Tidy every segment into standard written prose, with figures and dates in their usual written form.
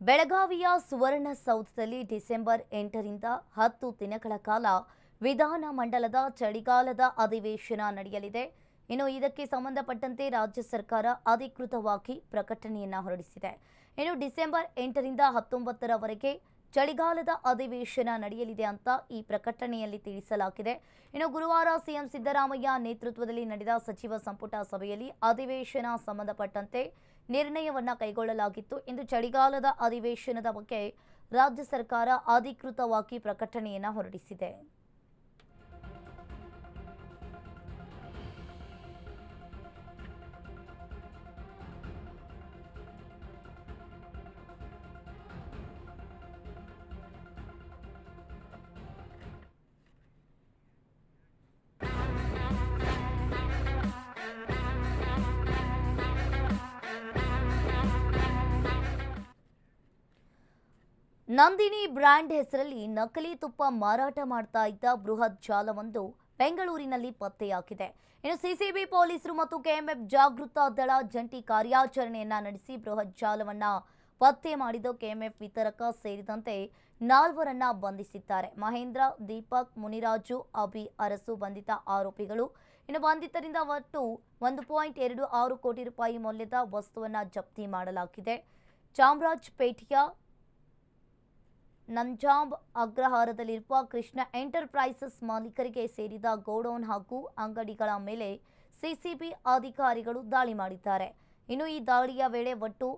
ಬೆಳಗಾವಿಯ ಸುವರ್ಣಸೌಧದಲ್ಲಿ ಡಿಸೆಂಬರ್ 8ರಿಂದ 10 ದಿನಗಳ ಕಾಲ ವಿಧಾನ ಮಂಡಲದ ಚಳಿಗಾಲದ ಅಧಿವೇಶನ ನಡೆಯಲಿದೆ. ಇನ್ನು ಇದಕ್ಕೆ ಸಂಬಂಧಪಟ್ಟಂತೆ ರಾಜ್ಯ ಸರ್ಕಾರ ಅಧಿಕೃತವಾಗಿ ಪ್ರಕಟಣೆಯನ್ನು ಹೊರಡಿಸಿದೆ. ಇನ್ನು ಡಿಸೆಂಬರ್ 8ರಿಂದ 19ರವರೆಗೆ ಚಳಿಗಾಲದ ಅಧಿವೇಶನ ನಡೆಯಲಿದೆ ಅಂತ ಈ ಪ್ರಕಟಣೆಯಲ್ಲಿ ತಿಳಿಸಲಾಗಿದೆ. ಇನ್ನು ಗುರುವಾರ ಸಿಎಂ ಸಿದ್ದರಾಮಯ್ಯ ನೇತೃತ್ವದಲ್ಲಿ ನಡೆದ ಸಚಿವ ಸಂಪುಟ ಸಭೆಯಲ್ಲಿ ಅಧಿವೇಶನ ಸಂಬಂಧಪಟ್ಟಂತೆ ನಿರ್ಣಯವನ್ನು ಕೈಗೊಳ್ಳಲಾಗಿತ್ತು. ಇಂದು ಚಳಿಗಾಲದ ಅಧಿವೇಶನದ ಬಗ್ಗೆ ರಾಜ್ಯ ಸರ್ಕಾರ ಅಧಿಕೃತವಾಗಿ ಪ್ರಕಟಣೆಯನ್ನು ಹೊರಡಿಸಿದೆ. ನಂದಿನಿ ಬ್ರ್ಯಾಂಡ್ ಹೆಸರಲ್ಲಿ ನಕಲಿ ತುಪ್ಪ ಮಾರಾಟ ಮಾಡ್ತಾ ಇದ್ದ ಬೃಹತ್ ಜಾಲವೊಂದು ಬೆಂಗಳೂರಿನಲ್ಲಿ ಪತ್ತೆಯಾಗಿದೆ. ಇನ್ನು ಸಿಸಿಬಿ ಪೊಲೀಸರು ಮತ್ತು ಕೆಎಂಎಫ್ ಜಾಗೃತ ದಳ ಜಂಟಿ ಕಾರ್ಯಾಚರಣೆಯನ್ನ ನಡೆಸಿ ಬೃಹತ್ ಜಾಲವನ್ನ ಪತ್ತೆ ಮಾಡಿದ್ದು ಕೆಎಂಎಫ್ ವಿತರಕ ಸೇರಿದಂತೆ 4ರನ್ನ ಬಂಧಿಸಿದ್ದಾರೆ. ಮಹೇಂದ್ರ, ದೀಪಕ್, ಮುನಿರಾಜು, ಅಭಿ ಅರಸು ಬಂಧಿತ ಆರೋಪಿಗಳು. ಇನ್ನು ಬಂಧಿತರಿಂದ ಒಟ್ಟು 1.26 ಕೋಟಿ ರೂಪಾಯಿ ಮೌಲ್ಯದ ವಸ್ತುವನ್ನ ಜಪ್ತಿ ಮಾಡಲಾಗಿದೆ. ಚಾಮರಾಜಪೇಟೆಯ ನಂಜಾಂಬ್ ಅಗ್ರಹಾರದಲ್ಲಿರುವ ಕೃಷ್ಣ ಎಂಟರ್ಪ್ರೈಸಸ್ ಮಾಲೀಕರಿಗೆ ಸೇರಿದ ಗೋಡೌನ್ ಹಾಗೂ ಅಂಗಡಿಗಳ ಮೇಲೆ ಸಿಸಿಬಿ ಅಧಿಕಾರಿಗಳು ದಾಳಿ ಮಾಡಿದ್ದಾರೆ. ಇನ್ನು ಈ ದಾಳಿಯ ವೇಳೆ ಒಟ್ಟು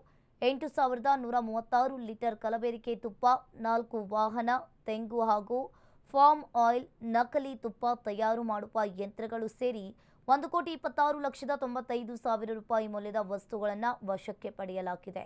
8,136 ಲೀಟರ್ ಕಲಬೆರಕೆ ತುಪ್ಪ, 4 ವಾಹನ, ತೆಂಗು ಹಾಗೂ ಫಾರ್ಮ್ ಆಯಿಲ್, ನಕಲಿ ತುಪ್ಪ ತಯಾರು ಮಾಡುವ ಯಂತ್ರಗಳು ಸೇರಿ 1,26,95,000 ರೂಪಾಯಿ ಮೌಲ್ಯದ ವಸ್ತುಗಳನ್ನು ವಶಕ್ಕೆ ಪಡೆಯಲಾಗಿದೆ.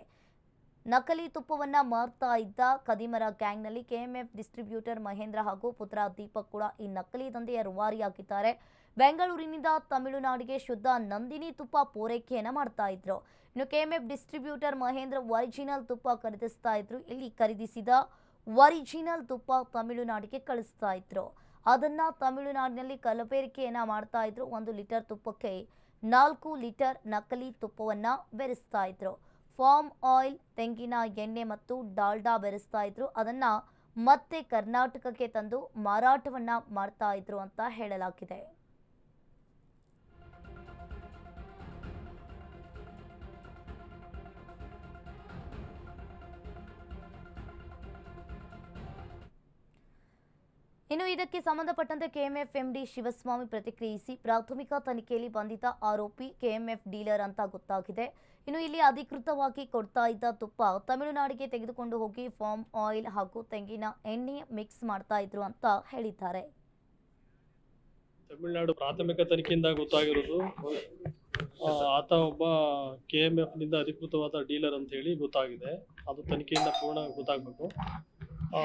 ನಕಲಿ ತುಪ್ಪವನ್ನು ಮಾರ್ತಾ ಇದ್ದ ಕದಿಮರ ಗ್ಯಾಂಗ್ನಲ್ಲಿ ಕೆಎಂಎಫ್ ಡಿಸ್ಟ್ರಿಬ್ಯೂಟರ್ ಮಹೇಂದ್ರ ಹಾಗೂ ಪುತ್ರ ದೀಪಕ್ ಕೂಡ ಈ ನಕಲಿ ದಂಧೆಯ ರೂವಾರಿಯಾಗಿದ್ದಾರೆ. ಬೆಂಗಳೂರಿನಿಂದ ತಮಿಳುನಾಡಿಗೆ ಶುದ್ಧ ನಂದಿನಿ ತುಪ್ಪ ಪೂರೈಕೆಯನ್ನು ಮಾಡ್ತಾ ಇದ್ರು. ಇನ್ನು ಕೆಎಂಎಫ್ ಡಿಸ್ಟ್ರಿಬ್ಯೂಟರ್ ಮಹೇಂದ್ರ ಒರಿಜಿನಲ್ ತುಪ್ಪ ಖರೀದಿಸ್ತಾ ಇದ್ರು. ಇಲ್ಲಿ ಖರೀದಿಸಿದ ಒರಿಜಿನಲ್ ತುಪ್ಪ ತಮಿಳುನಾಡಿಗೆ ಕಳಿಸ್ತಾ ಇದ್ರು. ಅದನ್ನ ತಮಿಳುನಾಡಿನಲ್ಲಿ ಕಲಬೆರಕೆಯನ್ನ ಮಾಡ್ತಾ ಇದ್ರು. 1 ಲೀಟರ್ ತುಪ್ಪಕ್ಕೆ 4 ಲೀಟರ್ ನಕಲಿ ತುಪ್ಪವನ್ನ ಬೆರೆಸ್ತಾ ಇದ್ರು. ಫಾರ್ಮ್ ಆಯಿಲ್, ತೆಂಗಿನ ಎಣ್ಣೆ ಮತ್ತು ಡಾಲ್ಡಾ ಬೆರೆಸ್ತಾ ಇದ್ರು. ಅದನ್ನ ಮತ್ತೆ ಕರ್ನಾಟಕಕ್ಕೆ ತಂದು ಮಾರಾಟವನ್ನ ಮಾಡ್ತಾ ಇದ್ರು ಅಂತ ಹೇಳಲಾಗಿದೆ. ಇನ್ನು ಇದಕ್ಕೆ ಸಂಬಂಧಪಟ್ಟಂತೆ ಕೆಎಂಎಫ್ ಎಂಡಿ ಶಿವಸ್ವಾಮಿ ಪ್ರತಿಕ್ರಿಯಿಸಿ, ಪ್ರಾಥಮಿಕ ತನಿಖೆಯಲ್ಲಿ ಬಂಧಿತ ಆರೋಪಿ ಕೆಎಂಎಫ್ ಡೀಲರ್ ಅಂತ ಗೊತ್ತಾಗಿದೆ. ಇನ್ನು ಇಲ್ಲಿ ಅಧಿಕೃತವಾಗಿ ಕೊಡ್ತಾ ಇದ್ದ ತುಪ್ಪ ತಮಿಳುನಾಡಿಗೆ ತೆಗೆದುಕೊಂಡು ಹೋಗಿ ಫಾರ್ಮ್ ಆಯಿಲ್ ಹಾಗೂ ತೆಂಗಿನ ಎಣ್ಣೆ ಮಿಕ್ಸ್ ಮಾಡ್ತಾ ಇದ್ರು ಅಂತ ಹೇಳಿದ್ದಾರೆ. ತಮಿಳುನಾಡು ಪ್ರಾಥಮಿಕ ತನಿಖೆಯಿಂದ ಗೊತ್ತಾಗಿರೋದು ಆತ ಒಬ್ಬ ಕೆಎಂಎಫ್ ನಿಂದ ಅಧಿಕೃತವಾದ ಡೀಲರ್ ಅಂತ ಹೇಳಿ ಗೊತ್ತಾಗಿದೆ. ಅದು ತನಿಖೆಯಿಂದ ಪೂರ್ಣ ಗೊತ್ತಾಗಬೇಕು.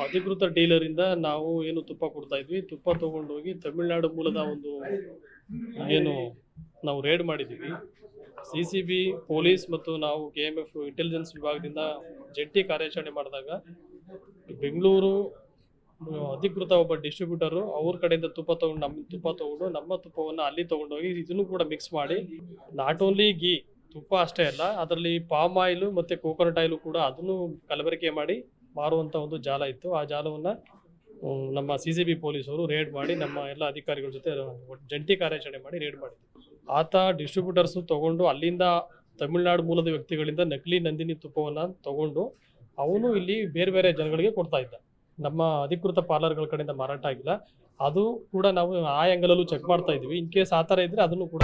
ಅಧಿಕೃತ ಡೀಲರ್ ಇಂದ ನಾವು ಏನು ತುಪ್ಪ ಕೊಡ್ತಾ ಇದ್ವಿ, ತುಪ್ಪ ತಗೊಂಡೋಗಿ ತಮಿಳುನಾಡು ಮೂಲದ ಒಂದು ಏನು ನಾವು ರೇಡ್ ಮಾಡಿದ್ದೀವಿ. ಸಿಸಿಬಿ ಪೊಲೀಸ್ ಮತ್ತು ನಾವು ಕೆಎಂಎಫ್ ಇಂಟೆಲಿಜೆನ್ಸ್ ವಿಭಾಗದಿಂದ ಜಂಟಿ ಕಾರ್ಯಾಚರಣೆ ಮಾಡಿದಾಗ ಬೆಂಗಳೂರು ಅಧಿಕೃತ ಒಬ್ಬ ಡಿಸ್ಟ್ರಿಬ್ಯೂಟರು ಅವ್ರ ಕಡೆಯಿಂದ ತುಪ್ಪ ತಗೊಂಡು ನಮ್ಮ ತುಪ್ಪವನ್ನು ಅಲ್ಲಿ ತಗೊಂಡೋಗಿ ಇದನ್ನು ಕೂಡ ಮಿಕ್ಸ್ ಮಾಡಿ, ನಾಟ್ ಓನ್ಲಿ ಗೀ ತುಪ್ಪ ಅಷ್ಟೇ ಅಲ್ಲ, ಅದರಲ್ಲಿ ಪಾಮ್ ಆಯಿಲು ಮತ್ತು ಕೋಕೋನಟ್ ಆಯಿಲು ಕೂಡ ಅದನ್ನು ಕಲಬೆರಕೆ ಮಾಡಿ ಮಾರುವಂಥ ಒಂದು ಜಾಲ ಇತ್ತು. ಆ ಜಾಲವನ್ನು ನಮ್ಮ ಸಿಸಿಬಿ ಪೊಲೀಸರು ರೇಡ್ ಮಾಡಿ ನಮ್ಮ ಎಲ್ಲ ಅಧಿಕಾರಿಗಳ ಜೊತೆ ಜಂಟಿ ಕಾರ್ಯಾಚರಣೆ ಮಾಡಿ ರೇಡ್ ಮಾಡಿದ್ರು. ಆತ ಡಿಸ್ಟ್ರಿಬ್ಯೂಟರ್ಸು ತಗೊಂಡು ಅಲ್ಲಿಂದ ತಮಿಳುನಾಡು ಮೂಲದ ವ್ಯಕ್ತಿಗಳಿಂದ ನಕಲಿ ನಂದಿನಿ ತುಪ್ಪವನ್ನು ತಗೊಂಡು ಅವನು ಇಲ್ಲಿ ಬೇರೆ ಬೇರೆ ಜನಗಳಿಗೆ ಕೊಡ್ತಾ ಇದ್ದ. ನಮ್ಮ ಅಧಿಕೃತ ಪಾರ್ಲರ್ಗಳ ಕಡೆಯಿಂದ ಮಾರಾಟ ಆಗಿಲ್ಲ. ಅದು ಕೂಡ ನಾವು ಆ ಆ್ಯಂಗಲಲ್ಲೂ ಚೆಕ್ ಮಾಡ್ತಾ ಇದ್ವಿ. ಇನ್ ಕೇಸ್ ಆ ಥರ ಇದ್ದರೆ ಅದನ್ನು ಕೂಡ